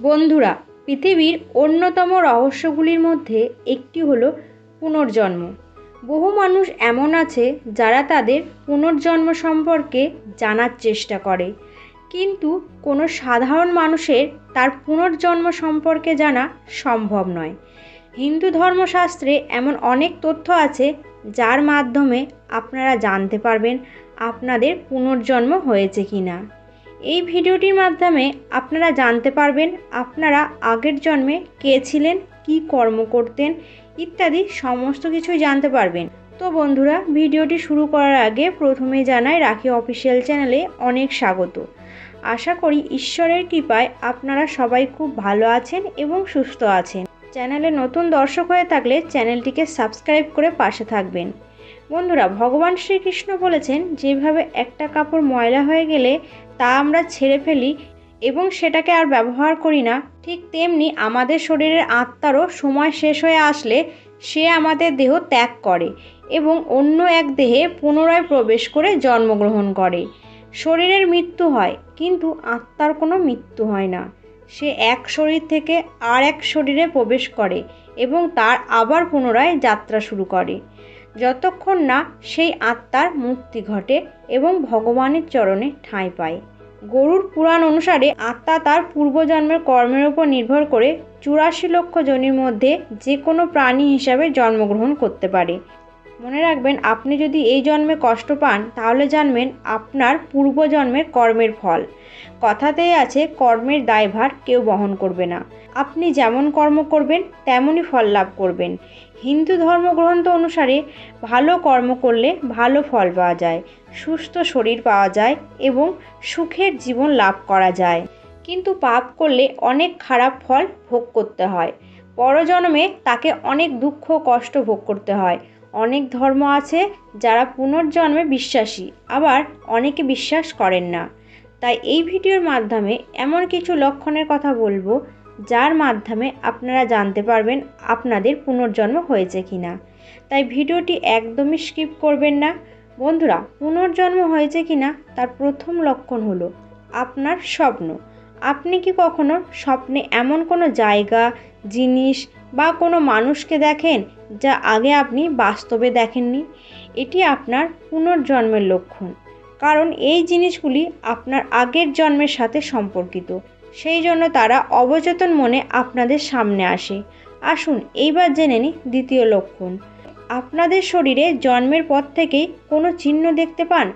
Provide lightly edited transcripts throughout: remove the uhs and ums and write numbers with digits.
বন্ধুরা, পৃথিবীর অন্যতম রহস্যগুলির মধ্যে একটি হলো পুনর্জন্ম। বহু মানুষ এমন আছে যারা তাদের পুনর্জন্ম সম্পর্কে জানার চেষ্টা করে, কিন্তু কোনো সাধারণ মানুষের তার পুনর্জন্ম সম্পর্কে জানা সম্ভব নয়। হিন্দু ধর্মশাস্ত্রে এমন অনেক তথ্য আছে যার মাধ্যমে আপনারা জানতে পারবেন আপনাদের পুনর্জন্ম হয়েছে কি না। এই ভিডিওটির মাধ্যমে আপনারা জানতে পারবেন আপনারা আগের জন্মে কে ছিলেন, কী কর্ম করতেন ইত্যাদি সমস্ত কিছুই জানতে পারবেন। তো বন্ধুরা, ভিডিওটি শুরু করার আগে প্রথমে জানাই রাখি অফিসিয়াল চ্যানেলে অনেক স্বাগত। আশা করি ঈশ্বরের কৃপায় আপনারা সবাই খুব ভালো আছেন এবং সুস্থ আছেন। চ্যানেলে নতুন দর্শক হয়ে থাকলে চ্যানেলটিকে সাবস্ক্রাইব করে পাশে থাকবেন। বন্ধুরা, ভগবান শ্রীকৃষ্ণ বলেছেন, যেভাবে একটা কাপড় ময়লা হয়ে গেলে তা আমরা ছেড়ে ফেলি এবং সেটাকে আর ব্যবহার করি না, ঠিক তেমনি আমাদের শরীরের আত্মারও সময় শেষ হয়ে আসলে সে আমাদের দেহ ত্যাগ করে এবং অন্য এক দেহে পুনরায় প্রবেশ করে জন্মগ্রহণ করে। শরীরের মৃত্যু হয়, কিন্তু আত্মার কোনো মৃত্যু হয় না। সে এক শরীর থেকে আর এক শরীরে প্রবেশ করে এবং তার আবার পুনরায় যাত্রা শুরু করে, যতক্ষণ না সেই আত্মার মুক্তি ঘটে এবং ভগবানের চরণে ঠাঁই পায়। গরুড় পুরাণ অনুসারে আত্মা তার পূর্বজন্মের কর্মের উপর নির্ভর করে 84 লক্ষ যোনির মধ্যে যে কোনো প্রাণী হিসাবে জন্মগ্রহণ করতে পারে। মনে রাখবেন, আপনি যদি এই জন্মে কষ্ট পান তাহলে জানবেন আপনার পূর্বজন্মের কর্মের ফল। কথাতেই আছে, কর্মের দায়ভার কেউ বহন করবে না। আপনি যেমন কর্ম করবেন তেমনই ফল লাভ করবেন। হিন্দু ধর্মগ্রন্থ অনুসারে ভালো কর্ম করলে ভালো ফল পাওয়া যায়, সুস্থ শরীর পাওয়া যায় এবং সুখের জীবন লাভ করা যায়, কিন্তু পাপ করলে অনেক খারাপ ফল ভোগ করতে হয়। পরজন্মে তাকে অনেক দুঃখ কষ্ট ভোগ করতে হয়। অনেক ধর্ম আছে যারা পুনর্জন্মে বিশ্বাসী, আবার অনেকে বিশ্বাস করেন না। তাই এই ভিডিওর মাধ্যমে এমন কিছু লক্ষণের কথা বলবো যার মাধ্যমে আপনারা জানতে পারবেন আপনাদের পুনর্জন্ম হয়েছে কি না। তাই ভিডিওটি একদমই স্কিপ করবেন না। বন্ধুরা, পুনর্জন্ম হয়েছে কি না তার প্রথম লক্ষণ হলো আপনার স্বপ্ন। আপনি কি কখনো স্বপ্নে এমন কোনো জায়গা, জিনিস বা কোনো মানুষকে দেখেন যা আগে আপনি বাস্তবে দেখেননি? এটি আপনার পুনর্জন্মের লক্ষণ, কারণ এই জিনিসগুলি আপনার আগের জন্মের সাথে সম্পর্কিত, সেই জন্য তারা অবচেতন মনে আপনাদের সামনে আসে। আসুন এইবার জেনে নিই দ্বিতীয় লক্ষণ। আপনাদের শরীরে জন্মের পর থেকেই কোনো চিহ্ন দেখতে পান?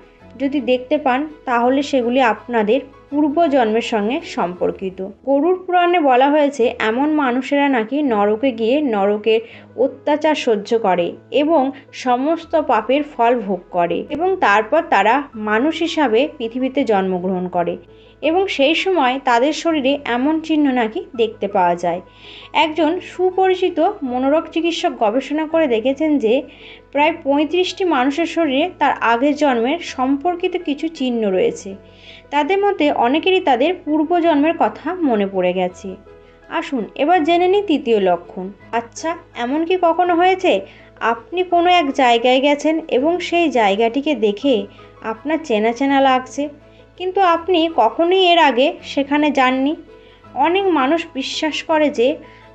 যদি দেখতে পান তাহলে সেগুলি আপনাদের পূর্বজন্মের সঙ্গে সম্পর্কিত। গরুড় পুরাণে বলা হয়েছে, এমন মানুষেরা নাকি নরকে গিয়ে নরকের অত্যাচার সহ্য করে এবং সমস্ত পাপের ফল ভোগ করে এবং তারপর তারা মানুষ হিসাবে পৃথিবীতে জন্মগ্রহণ করে এবং সেই সময় তাদের শরীরে এমন চিহ্ন নাকি দেখতে পাওয়া যায়। একজন সুপরিচিত মনোরোগ চিকিৎসক গবেষণা করে দেখেছেন যে প্রায় 35টি মানুষের শরীরে তার আগের জন্মের সম্পর্কিত কিছু চিহ্ন রয়েছে। তাদের মধ্যে অনেকেরই তাদের পূর্বজন্মের কথা মনে পড়ে গেছে। আসুন এবার জেনে নিই তৃতীয় লক্ষণ। আচ্ছা, এমন কি কখনো হয়েছে আপনি কোনো এক জায়গায় গেছেন এবং সেই জায়গাটিকে দেখে আপনার চেনা চেনা লাগছে, কিন্তু আপনি কখনোই এর আগে সেখানে যাননি? অনেক মানুষ বিশ্বাস করে যে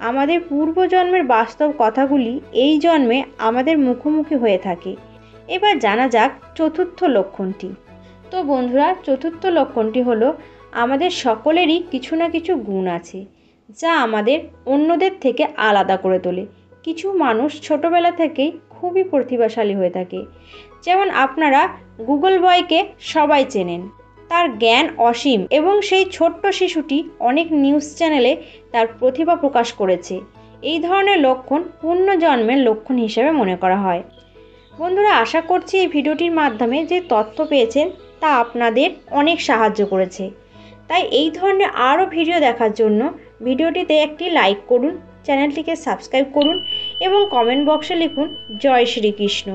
আমাদের পূর্বজন্মের বাস্তব কথাগুলি এই জন্মে আমাদের মুখোমুখি হয়ে থাকে। এবার জানা যাক চতুর্থ লক্ষণটি। তো বন্ধুরা, চতুর্থ লক্ষণটি হলো আমাদের সকলেরই কিছু না কিছু গুণ আছে যা আমাদের অন্যদের থেকে আলাদা করে তোলে। কিছু মানুষ ছোটবেলা থেকেই খুবই প্রতিভাশালী হয়ে থাকে। যেমন আপনারা গুগল বয়কে সবাই চেনেন, তার জ্ঞান অসীম এবং সেই ছোট্ট শিশুটি অনেক নিউজ চ্যানেলে তার প্রতিভা প্রকাশ করেছে। এই ধরনের লক্ষণ পুনর্জন্মের লক্ষণ হিসেবে মনে করা হয়। বন্ধুরা, আশা করছি এই ভিডিওটির মাধ্যমে যে তথ্য পেয়েছেন তা আপনাদের অনেক সাহায্য করেছে। তাই এই ধরনের আরও ভিডিও দেখার জন্য ভিডিওটিতে একটি লাইক করুন, চ্যানেলটিকে সাবস্ক্রাইব করুন এবং কমেন্ট বক্সে লিখুন জয় শ্রীকৃষ্ণ।